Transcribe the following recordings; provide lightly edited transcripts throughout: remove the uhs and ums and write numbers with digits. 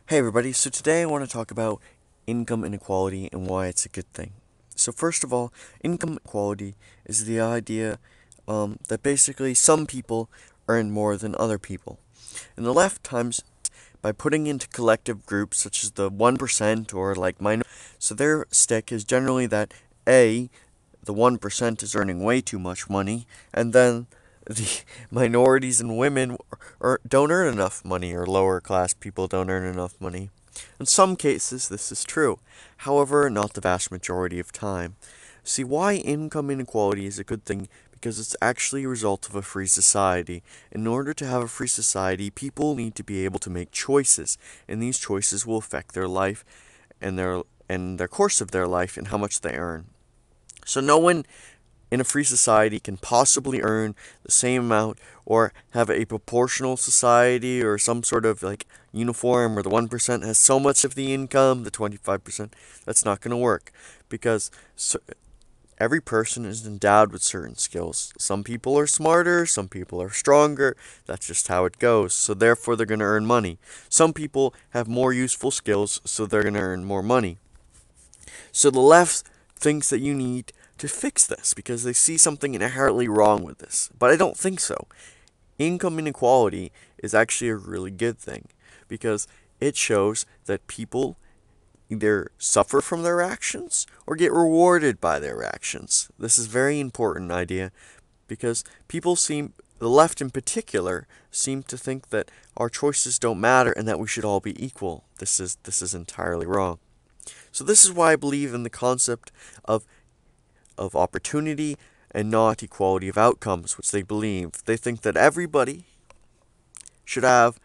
Hey everybody, so today I want to talk about income inequality and why it's a good thing. So first of all, income inequality is the idea that basically some people earn more than other people. And the left times by putting into collective groups such as the 1% or like minorities. So their stick is generally that A, the 1% is earning way too much money, and then the minorities and women don't earn enough money, or lower class people don't earn enough money. In some cases, this is true. However, not the vast majority of time. See, why income inequality is a good thing? Because it's actually a result of a free society. In order to have a free society, people need to be able to make choices, and these choices will affect their life and their course of their life and how much they earn. So no one in a free society can possibly earn the same amount or have a proportional society or some sort of like uniform where the 1% has so much of the income, the 25%. That's not going to work because every person is endowed with certain skills. Some people are smarter, some people are stronger. That's just how it goes. So therefore they're going to earn money. Some people have more useful skills, so they're going to earn more money. So the left thinks that you need to fix this because they see something inherently wrong with this. But I don't think so. Income inequality is actually a really good thing because it shows that people either suffer from their actions or get rewarded by their actions. This is a very important idea because the left in particular, seem to think that our choices don't matter and that we should all be equal. This is entirely wrong. So this is why I believe in the concept of opportunity and not equality of outcomes, which they believe. They think that everybody should have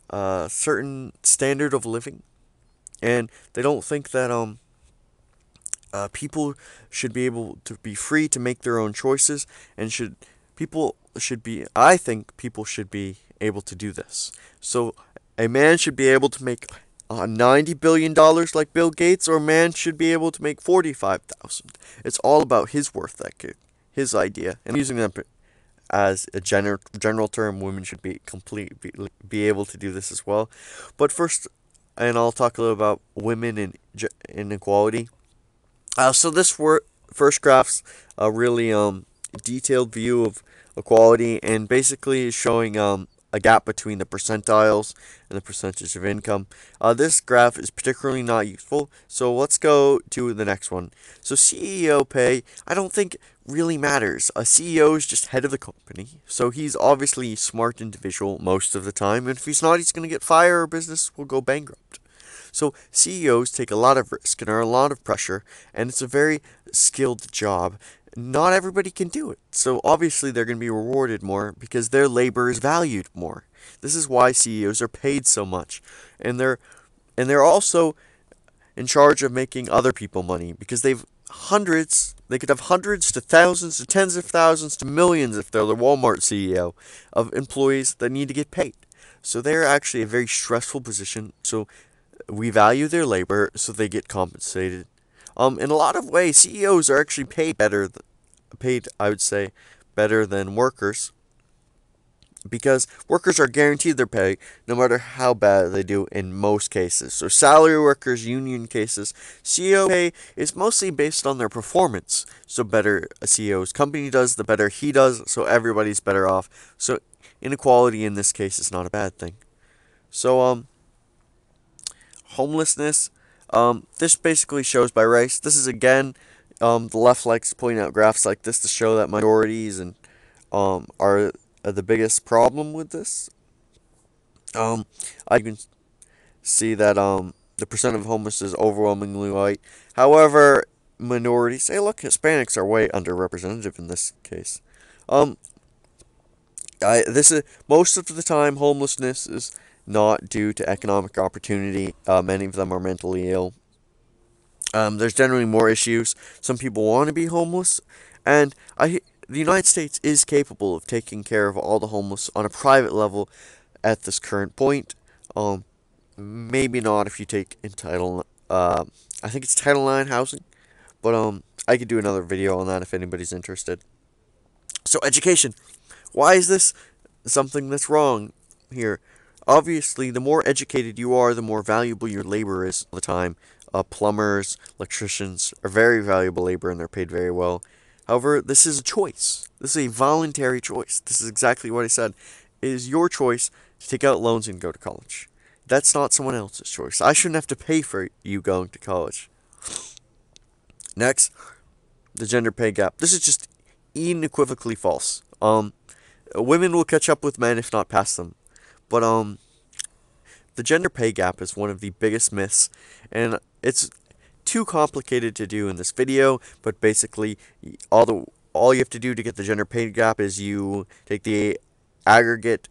a certain standard of living, and they don't think that people should be able to be free to make their own choices, and people should be. I think people should be able to do this. So a man should be able to make $90 billion like Bill Gates, or a man should be able to make 45,000. It's all about his worth ethic, his idea, and I'm using them as a general term. Women should be able to do this as well. But first, and I'll talk a little about women and inequality. So this first graph's a really detailed view of equality, and basically is showing a gap between the percentiles and the percentage of income. This graph is particularly not useful, so let's go to the next one. So CEO pay, I don't think really matters. A CEO is just head of the company, so he's obviously a smart individual most of the time, and if he's not, he's going to get fired or business will go bankrupt. So CEOs take a lot of risk and are a lot of pressure, and it's a very skilled job. Not everybody can do it. So obviously they're going to be rewarded more because their labor is valued more. This is why CEOs are paid so much. And they're also in charge of making other people money because they could have hundreds to thousands to tens of thousands to millions if they're the Walmart CEO of employees that need to get paid. So they're actually a very stressful position. So we value their labor, so they get compensated. In a lot of ways, CEOs are actually paid, I would say, better than workers, because workers are guaranteed their pay no matter how bad they do in most cases. So salary workers, union cases, CEO pay is mostly based on their performance. So better a CEO's company does, the better he does, so everybody's better off. So inequality in this case is not a bad thing. So homelessness. This basically shows by race. This is again, the left likes to point out graphs like this to show that minorities and are the biggest problem with this. I can see that the percent of homeless is overwhelmingly white. However, minorities, hey look, Hispanics are way underrepresented in this case. Um, this is most of the time homelessness is not due to economic opportunity. Many of them are mentally ill. There's generally more issues. Some people want to be homeless, and the United States is capable of taking care of all the homeless on a private level at this current point. Um, Maybe not if you take I think it's Title IX housing, but I could do another video on that if anybody's interested. So education. Why is this something that's wrong here? Obviously, the more educated you are, the more valuable your labor is all the time. Plumbers, electricians are very valuable labor and they're paid very well. However, this is a choice. This is a voluntary choice. This is exactly what I said. It is your choice to take out loans and go to college. That's not someone else's choice. I shouldn't have to pay for you going to college. Next, the gender pay gap. This is just unequivocally false. Women will catch up with men if not pass them. But the gender pay gap is one of the biggest myths, and it's too complicated to do in this video. But basically, all you have to do to get the gender pay gap is you take the aggregate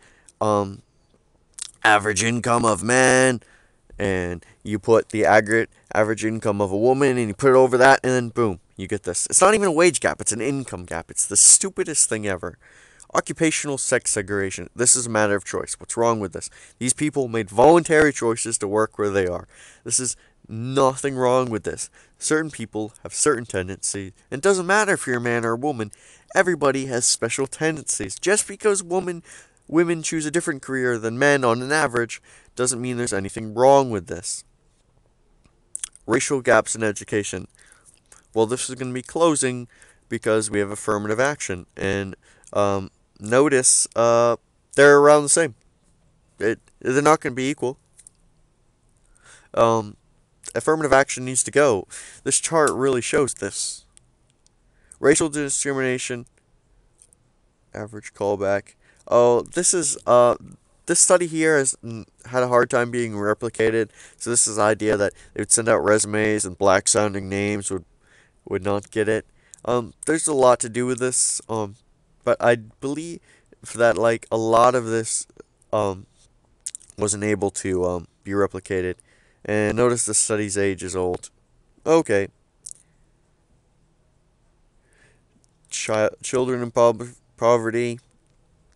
average income of men, and you put the aggregate average income of a woman, and you put it over that, and then boom, you get this. It's not even a wage gap, it's an income gap. It's the stupidest thing ever. Occupational sex segregation. This is a matter of choice. What's wrong with this? These people made voluntary choices to work where they are. This is nothing wrong with this. Certain people have certain tendencies. It doesn't matter if you're a man or a woman. Everybody has special tendencies. Just because women choose a different career than men on an average doesn't mean there's anything wrong with this. Racial gaps in education. Well, this is going to be closing because we have affirmative action. And notice they're around the same. They're not going to be equal. Affirmative action needs to go. This chart really shows this. Racial discrimination. Average callback. Oh, this study here has had a hard time being replicated. So this is the idea that they would send out resumes and black sounding names would not get it. There's a lot to do with this. But I believe that like a lot of this wasn't able to be replicated. And notice the study's age is old. Okay. Children in poverty.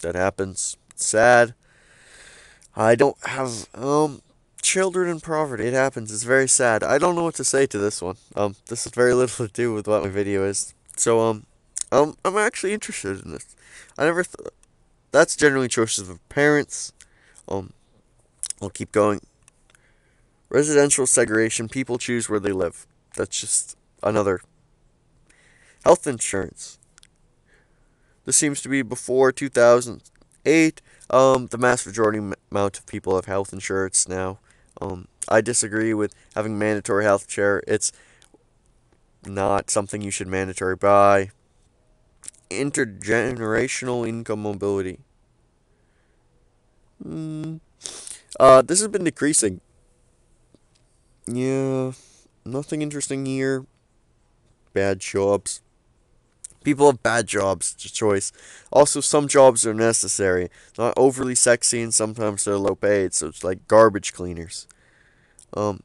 That happens. It's sad. I don't have children in poverty. It happens. It's very sad. I don't know what to say to this one. This has very little to do with what my video is. So I'm actually interested in this. I never thought. That's generally choices of parents. I'll keep going. Residential segregation. People choose where they live. That's just another. Health insurance. This seems to be before 2008. The mass majority amount of people have health insurance now. I disagree with having mandatory health care. It's not something you should mandatory buy. Intergenerational income mobility. This has been decreasing. Yeah, nothing interesting here. Bad jobs. People have bad jobs, it's a choice. Also, some jobs are necessary. Not overly sexy and sometimes they're low paid, so it's like garbage cleaners. Um,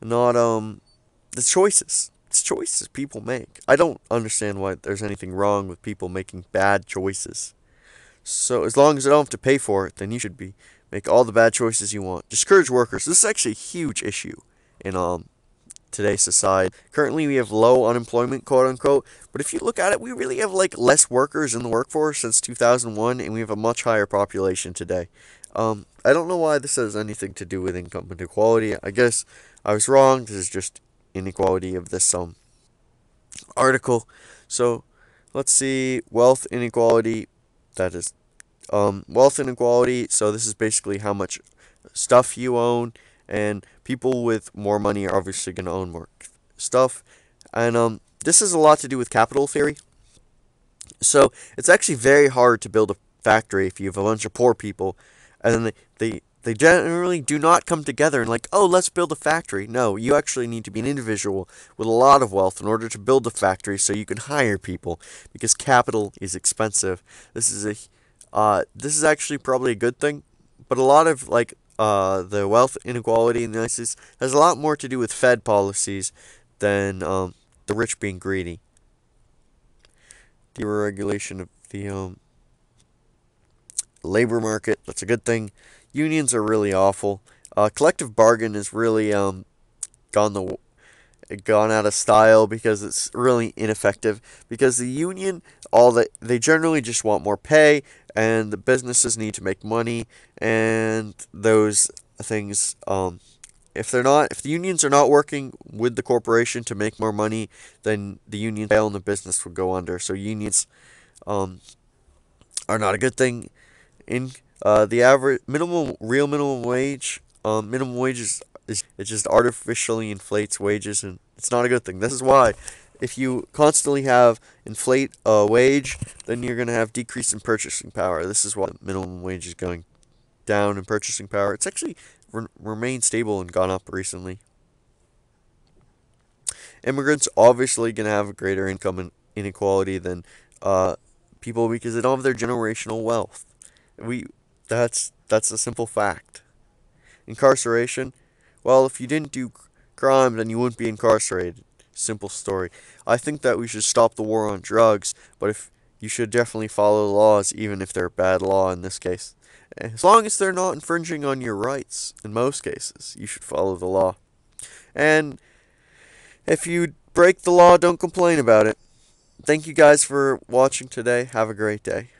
not, the choices. It's choices people make. I don't understand why there's anything wrong with people making bad choices. So, as long as I don't have to pay for it, then you should make all the bad choices you want. Discourage workers. This is actually a huge issue in, today's society. Currently, we have low unemployment, quote unquote, but if you look at it, we really have like less workers in the workforce since 2001, and we have a much higher population today. I don't know why this has anything to do with income inequality. I guess I was wrong. This is just inequality of this article. So let's see, wealth inequality. That is wealth inequality. So this is basically how much stuff you own, and people with more money are obviously going to own more stuff. And this has a lot to do with capital theory. So it's actually very hard to build a factory if you have a bunch of poor people, and then they generally do not come together and like, oh, let's build a factory. No, you actually need to be an individual with a lot of wealth in order to build a factory so you can hire people, because capital is expensive. This is actually probably a good thing, but a lot of like the wealth inequality in the United States has a lot more to do with Fed policies than the rich being greedy. Deregulation of the labor market, that's a good thing. Unions are really awful. Collective bargain is really gone the gone out of style because it's really ineffective. Because the union, all that they generally just want more pay, and the businesses need to make money, and those things. If the unions are not working with the corporation to make more money, then the unions fail and the business will go under. So unions um, are not a good thing. In the average minimum wage, minimum wage is it just artificially inflates wages, and it's not a good thing. This is why, if you constantly have inflate a wage, then you're gonna have decrease in purchasing power. This is why the minimum wage is going down in purchasing power. It's actually remained stable and gone up recently. Immigrants obviously gonna have a greater income inequality than uh, people because they don't have their generational wealth. We that's a simple fact. Incarceration, well, if you didn't do crime, then you wouldn't be incarcerated. Simple story. I think that we should stop the war on drugs, but if you should definitely follow the laws, even if they're a bad law in this case. As long as they're not infringing on your rights, in most cases, you should follow the law. And if you break the law, don't complain about it. Thank you guys for watching today. Have a great day.